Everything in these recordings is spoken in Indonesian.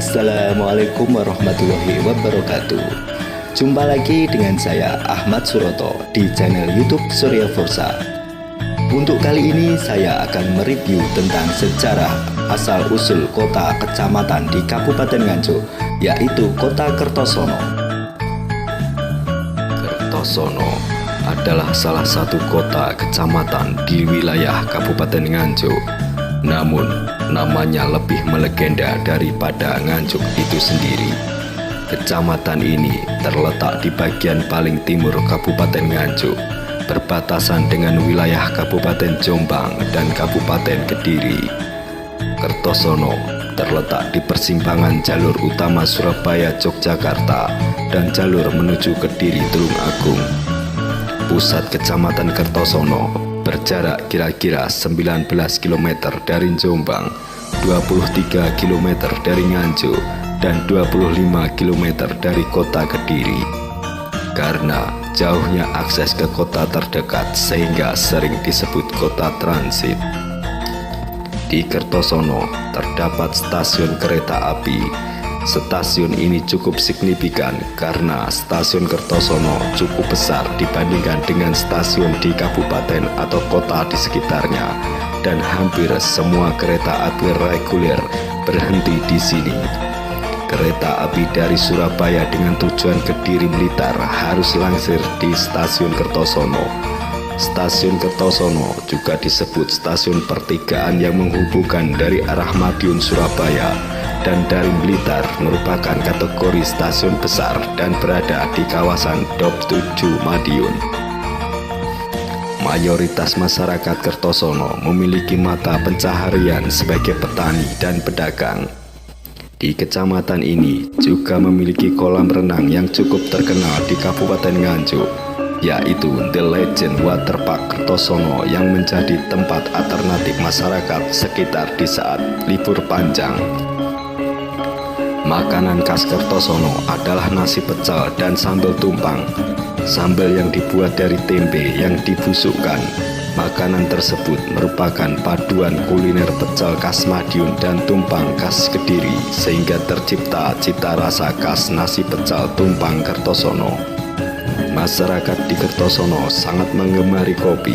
Assalamualaikum warahmatullahi wabarakatuh. Jumpa lagi dengan saya Ahmad Suroto di channel YouTube Surya Forza. Untuk kali ini saya akan mereview tentang sejarah asal-usul kota kecamatan di Kabupaten Nganjuk, yaitu Kota Kertosono. Kertosono adalah salah satu kota kecamatan di wilayah Kabupaten Nganjuk. Namun, namanya lebih melegenda daripada Nganjuk itu sendiri. Kecamatan ini terletak di bagian paling timur Kabupaten Nganjuk, berbatasan dengan wilayah Kabupaten Jombang dan Kabupaten Kediri. Kertosono terletak di persimpangan jalur utama Surabaya-Yogyakarta dan jalur menuju Kediri Tulungagung. Pusat Kecamatan Kertosono berjarak kira-kira 19 km dari Jombang, 23 km dari Nganjuk, dan 25 km dari kota Kediri. Karena jauhnya akses ke kota terdekat sehingga sering disebut kota transit. Di Kertosono terdapat stasiun kereta api. Stasiun ini cukup signifikan karena stasiun Kertosono cukup besar dibandingkan dengan stasiun di kabupaten atau kota di sekitarnya, dan hampir semua kereta api reguler berhenti di sini. Kereta api dari Surabaya dengan tujuan Kediri Blitar harus langsir di stasiun Kertosono. Stasiun Kertosono juga disebut stasiun pertigaan yang menghubungkan dari arah Madiun Surabaya dan dari Blitar, merupakan kategori stasiun besar dan berada di kawasan Dop 7 Madiun. Mayoritas masyarakat Kertosono memiliki mata pencaharian sebagai petani dan pedagang. Di kecamatan ini juga memiliki kolam renang yang cukup terkenal di Kabupaten Nganjuk, yaitu The Legend Waterpark Kertosono, yang menjadi tempat alternatif masyarakat sekitar di saat libur panjang. Makanan khas Kertosono adalah nasi pecel dan sambal tumpang. Sambal yang dibuat dari tempe yang dibusukkan. Makanan tersebut merupakan paduan kuliner pecel khas Madiun dan tumpang khas Kediri, sehingga tercipta cita rasa khas nasi pecel tumpang Kertosono. Masyarakat di Kertosono sangat menggemari kopi.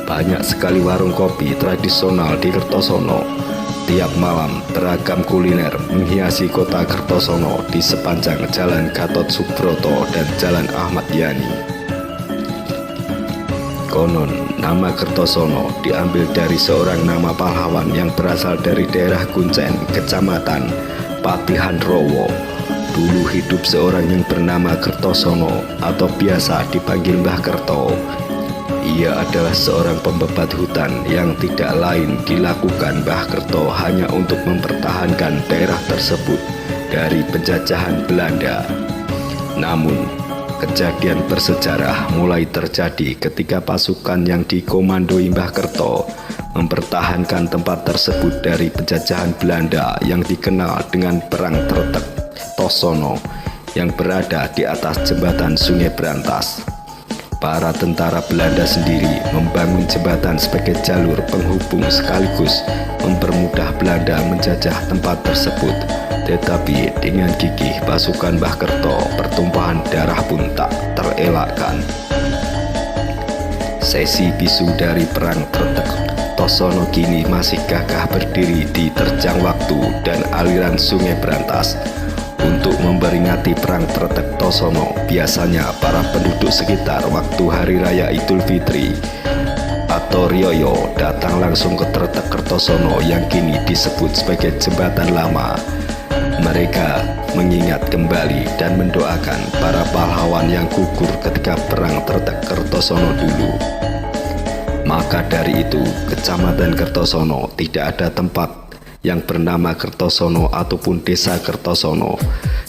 Banyak sekali warung kopi tradisional di Kertosono. Tiap malam beragam kuliner menghiasi kota Kertosono di sepanjang Jalan Gatot Subroto dan Jalan Ahmad Yani. Konon, nama Kertosono diambil dari seorang nama pahlawan yang berasal dari daerah Kuncen, Kecamatan Patihan Rowo. Dulu hidup seorang yang bernama Kertosono atau biasa dipanggil Mbah Kerto. Ia adalah seorang pembebat hutan yang tidak lain dilakukan Mbah Kerto hanya untuk mempertahankan daerah tersebut dari penjajahan Belanda. Namun, kejadian bersejarah mulai terjadi ketika pasukan yang dikomandoi Mbah Kerto mempertahankan tempat tersebut dari penjajahan Belanda yang dikenal dengan Perang Tretek Tosono yang berada di atas jembatan Sungai Brantas. Para tentara Belanda sendiri membangun jembatan sebagai jalur penghubung sekaligus mempermudah Belanda menjajah tempat tersebut. Tetapi dengan gigih pasukan Mbah Kerto, pertumpahan darah pun tak terelakkan. Sesi bisu dari Perang Tretek Tosono kini masih gagah berdiri di terjang waktu dan aliran Sungai Brantas. Untuk memperingati Perang Tretek Tosono, biasanya para penduduk sekitar waktu Hari Raya Idul Fitri atau Rioyo datang langsung ke Tretek Kertosono yang kini disebut sebagai Jembatan Lama. Mereka mengingat kembali dan mendoakan para pahlawan yang gugur ketika Perang Tretek Kertosono dulu. Maka dari itu, Kecamatan Kertosono tidak ada tempat yang bernama Kertosono ataupun Desa Kertosono,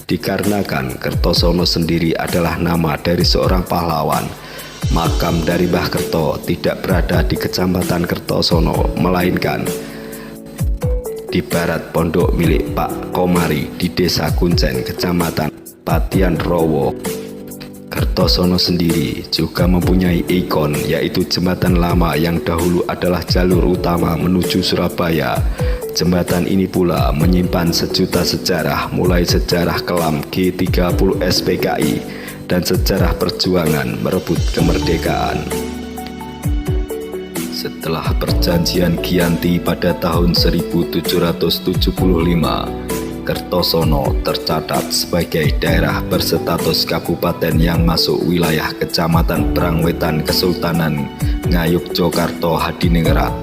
dikarenakan Kertosono sendiri adalah nama dari seorang pahlawan. Makam dari Mbah Kerto tidak berada di Kecamatan Kertosono, melainkan di barat pondok milik Pak Komari di Desa Kuncen, Kecamatan Patihan Rowo. Kertosono sendiri juga mempunyai ikon, yaitu jembatan lama yang dahulu adalah jalur utama menuju Surabaya. Jembatan ini pula menyimpan sejuta sejarah, mulai sejarah kelam G30 SPKI dan sejarah perjuangan merebut kemerdekaan. Setelah perjanjian Giyanti pada tahun 1775, Kertosono tercatat sebagai daerah berstatus kabupaten yang masuk wilayah Kecamatan Brangwetan Kesultanan Ngayogyakarta Hadiningrat.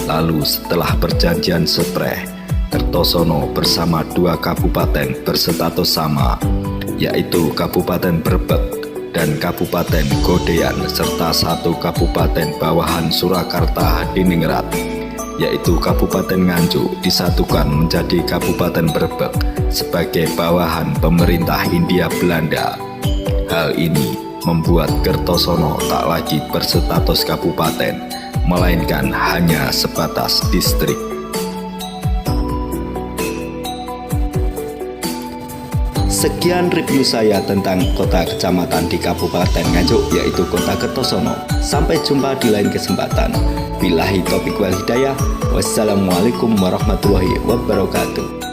Lalu setelah perjanjian Sepreh, Kertosono bersama dua kabupaten berstatus sama, yaitu Kabupaten Brebek dan Kabupaten Godean, serta satu kabupaten bawahan Surakarta Hadiningrat, yaitu Kabupaten Nganjuk, disatukan menjadi Kabupaten Brebek sebagai bawahan pemerintah Hindia Belanda. Hal ini membuat Kertosono tak lagi berstatus kabupaten, melainkan hanya sebatas distrik. Sekian review saya tentang kota kecamatan di Kabupaten Nganjuk, yaitu Kota Kertosono. Sampai jumpa di lain kesempatan. Billahi taufiq wal hidayah. Wassalamualaikum warahmatullahi wabarakatuh.